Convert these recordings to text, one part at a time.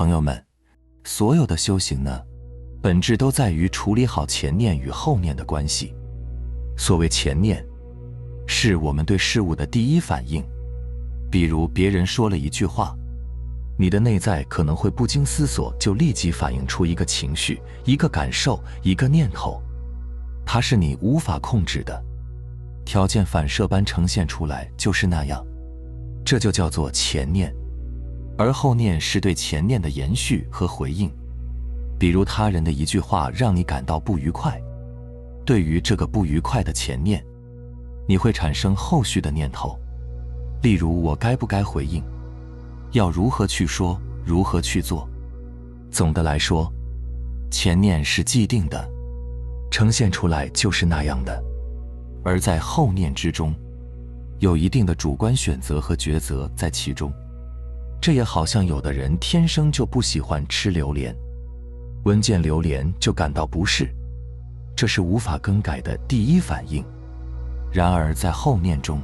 朋友们，所有的修行呢，本质都在于处理好前念与后念的关系。所谓前念，是我们对事物的第一反应。比如别人说了一句话，你的内在可能会不经思索就立即反映出一个情绪、一个感受、一个念头，它是你无法控制的，条件反射般呈现出来，就是那样。这就叫做前念。而后念是对前念的延续和回应。比如他人的一句话让你感到不愉快，对于这个不愉快的前念，你会产生后续的念头，例如我该不该回应，要如何去说，如何去做。总的来说，前念是既定的，呈现出来就是那样的。而在后念之中，有一定的主观选择和抉择在其中。这也好像有的人天生就不喜欢吃榴莲，闻见榴莲就感到不适，这是无法更改的第一反应。然而在后念中，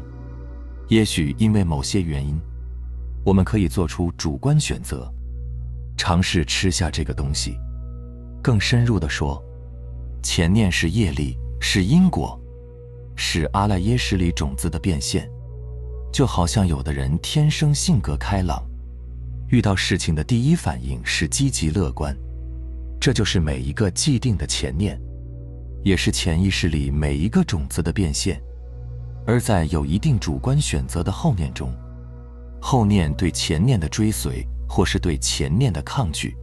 也许因为某些原因，我们可以做出主观选择，尝试吃下这个东西。更深入地说，前念是业力，是因果，是阿赖耶识里种子的变现。就好像有的人天生性格开朗，遇到事情的第一反应是积极乐观，这就是每一个既定的前念，也是潜意识里每一个种子的变现。而在有一定主观选择的后念中，后念对前念的追随或是对前念的抗拒，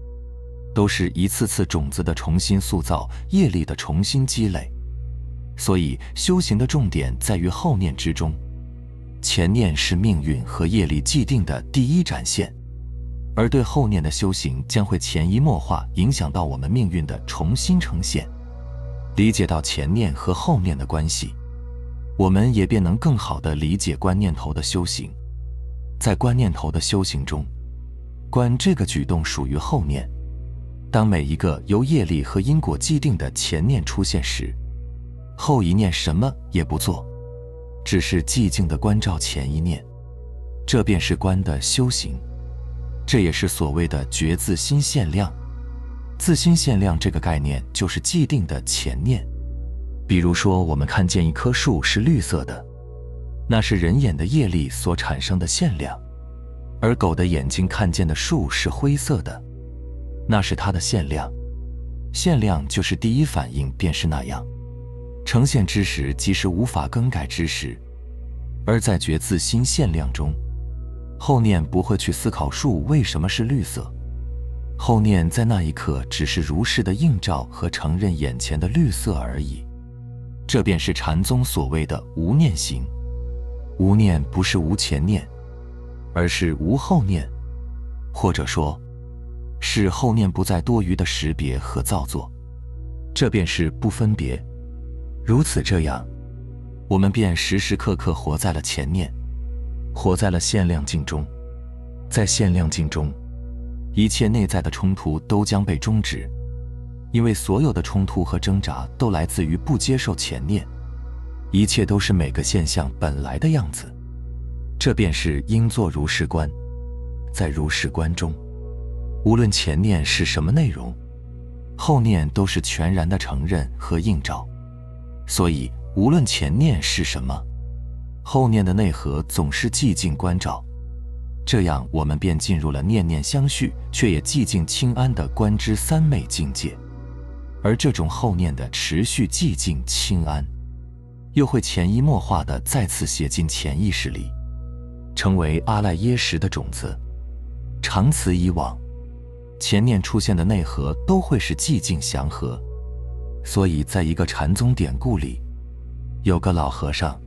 都是一次次种子的重新塑造，业力的重新积累。所以修行的重点在于后念之中，前念是命运和业力既定的第一展现，而对后念的修行将会潜移默化影响到我们命运的重新呈现。理解到前念和后念的关系，我们也便能更好地理解观念头的修行。在观念头的修行中，观这个举动属于后念。当每一个由业力和因果既定的前念出现时，后一念什么也不做，只是寂静地关照前一念，这便是观的修行。这也是所谓的觉自心现量。自心现量这个概念就是既定的前念。比如说我们看见一棵树是绿色的，那是人眼的业力所产生的现量，而狗的眼睛看见的树是灰色的，那是它的现量。现量就是第一反应便是那样，呈现之时即是无法更改之时。而在觉自心现量中，后念不会去思考树为什么是绿色，后念在那一刻只是如实的映照和承认眼前的绿色而已。这便是禅宗所谓的无念行。无念不是无前念，而是无后念，或者说是后念不再多余的识别和造作，这便是不分别。如此这样，我们便时时刻刻活在了前念，活在了现量境中。在现量境中，一切内在的冲突都将被终止，因为所有的冲突和挣扎都来自于不接受前念，一切都是每个现象本来的样子。这便是应作如是观。在如是观中，无论前念是什么内容，后念都是全然的承认和映照。所以无论前念是什么，后念的内核总是寂静关照。这样我们便进入了念念相续却也寂静清安的观之三昧境界。而这种后念的持续寂静清安，又会潜移默化地再次写进潜意识里，成为阿赖耶识的种子。长此以往，前念出现的内核都会是寂静祥和。所以在一个禅宗典故里，有个老和尚，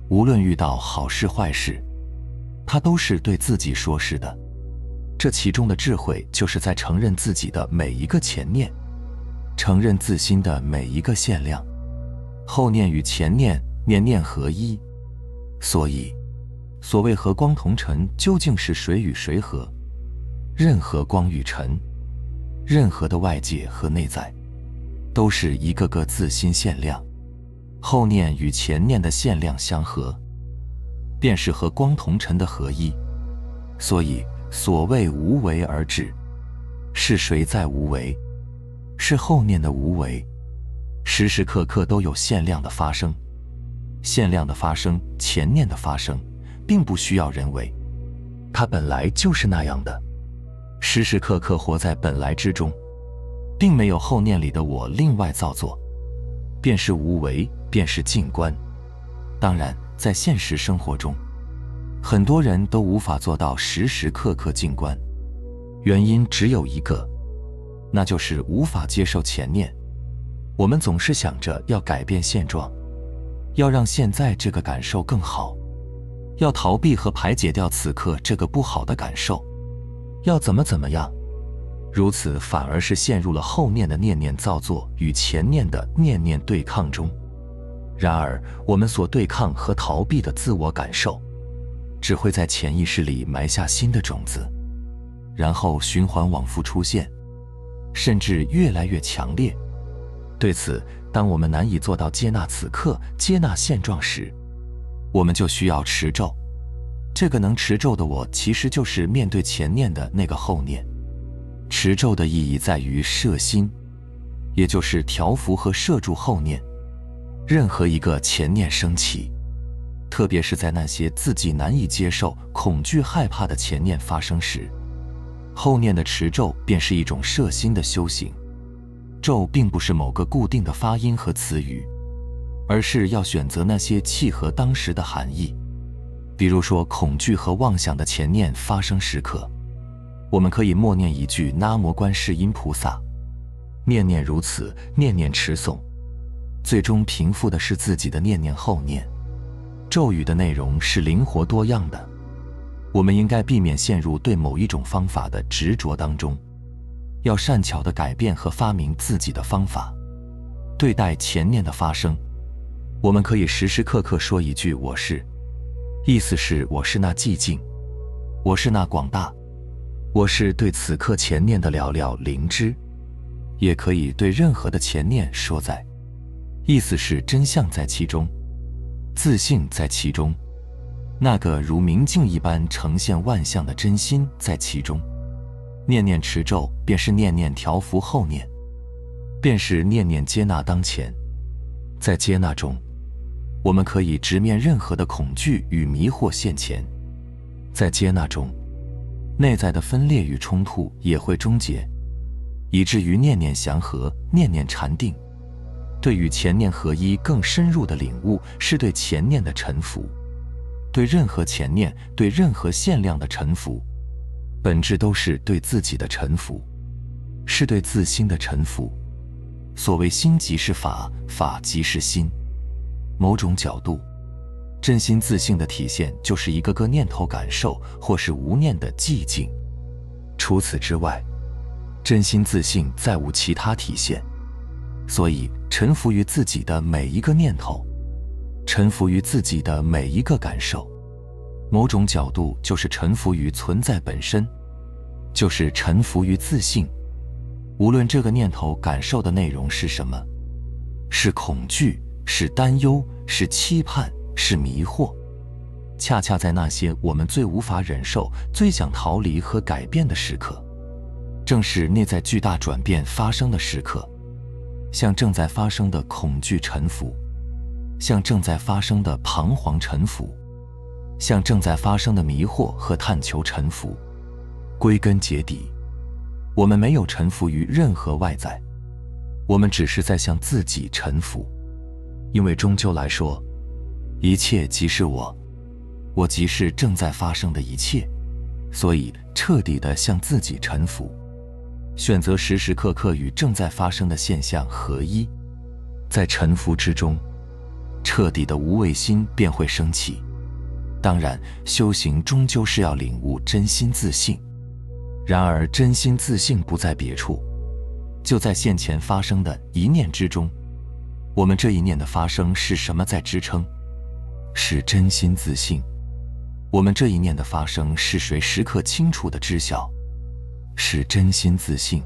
无论遇到好事坏事，他都是对自己说是的。这其中的智慧就是在承认自己的每一个前念，承认自心的每一个现量。后念与前念念念合一。所以所谓和光同尘，究竟是谁与谁合？任何光与尘，任何的外界和内在，都是一个个自心现量。后念与前念的现量相合，便是和光同尘的合一。所以所谓无为而治，是谁在无为？是后念的无为。时时刻刻都有限量的发生，限量的发生，前念的发生，并不需要人为，它本来就是那样的，时时刻刻活在本来之中，并没有后念里的我另外造作，便是无为，便是静观。当然，在现实生活中，很多人都无法做到时时刻刻静观，原因只有一个，那就是无法接受前念。我们总是想着要改变现状，要让现在这个感受更好，要逃避和排解掉此刻这个不好的感受，要怎么样，如此反而是陷入了后念的念念造作与前念的念念对抗中。然而，我们所对抗和逃避的自我感受，只会在潜意识里埋下新的种子，然后循环往复出现，甚至越来越强烈。对此，当我们难以做到接纳此刻、接纳现状时，我们就需要持咒。这个能持咒的我，其实就是面对前念的那个后念。持咒的意义在于摄心，也就是调伏和摄住后念。任何一个前念升起，特别是在那些自己难以接受、恐惧、害怕的前念发生时，后念的持咒便是一种摄心的修行。咒并不是某个固定的发音和词语，而是要选择那些契合当时的含义。比如说，恐惧和妄想的前念发生时刻，我们可以默念一句南无观世音菩萨，念念如此，念念持诵，最终平复的是自己的念念后念。咒语的内容是灵活多样的，我们应该避免陷入对某一种方法的执着当中，要善巧地改变和发明自己的方法。对待前念的发生，我们可以时时刻刻说一句我是，意思是我是那寂静，我是那广大，我是对此刻前念的了了灵知。也可以对任何的前念说在，意思是真相在其中，自信在其中，那个如明镜一般呈现万象的真心在其中。念念持咒便是念念调伏后念，便是念念接纳当前。在接纳中，我们可以直面任何的恐惧与迷惑现前。在接纳中，内在的分裂与冲突也会终结，以至于念念祥和，念念禅定。对与前念合一更深入的领悟，是对前念的臣服。对任何前念，对任何限量的臣服，本质都是对自己的臣服，是对自心的臣服。所谓心即是法，法即是心。某种角度，真心自性的体现就是一个个念头感受，或是无念的寂静。除此之外，真心自性再无其他体现。所以，臣服于自己的每一个念头，臣服于自己的每一个感受，某种角度就是臣服于存在本身，就是臣服于自性。无论这个念头感受的内容是什么，是恐惧，是担忧，是期盼，是迷惑，恰恰在那些我们最无法忍受、最想逃离和改变的时刻，正是内在巨大转变发生的时刻。向正在发生的恐惧臣服，向正在发生的彷徨臣服，向正在发生的迷惑和探求臣服。归根结底，我们没有臣服于任何外在，我们只是在向自己臣服。因为终究来说，一切即是我，我即是正在发生的一切，所以彻底地向自己臣服。选择时时刻刻与正在发生的现象合一，在臣服之中，彻底的无畏心便会升起。当然，修行终究是要领悟真心自性，然而真心自性不在别处，就在现前发生的一念之中。我们这一念的发生是什么在支撑？是真心自性。我们这一念的发生是谁时刻清楚地知晓？是真心自性。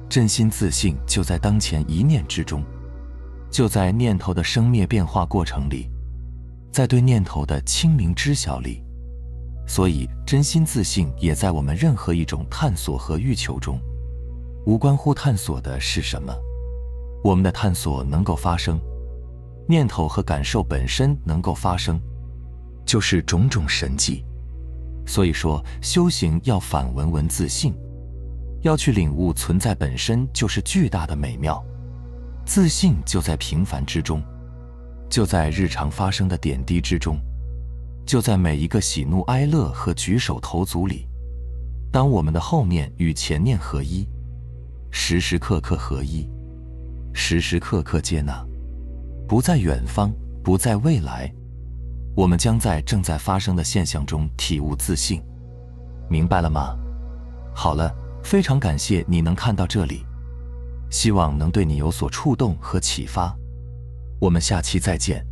真心自性就在当前一念之中，就在念头的生灭变化过程里，在对念头的清明知晓里。所以真心自性也在我们任何一种探索和欲求中，无关乎探索的是什么。我们的探索能够发生，念头和感受本身能够发生，就是种种神迹。所以说，修行要反闻闻自性，要去领悟存在本身就是巨大的美妙。自性就在平凡之中，就在日常发生的点滴之中，就在每一个喜怒哀乐和举手投足里。当我们的后面与前念合一，时时刻刻合一，时时刻刻接纳，不在远方，不在未来，我们将在正在发生的现象中体悟自性。明白了吗？好了，非常感谢你能看到这里，希望能对你有所触动和启发。我们下期再见。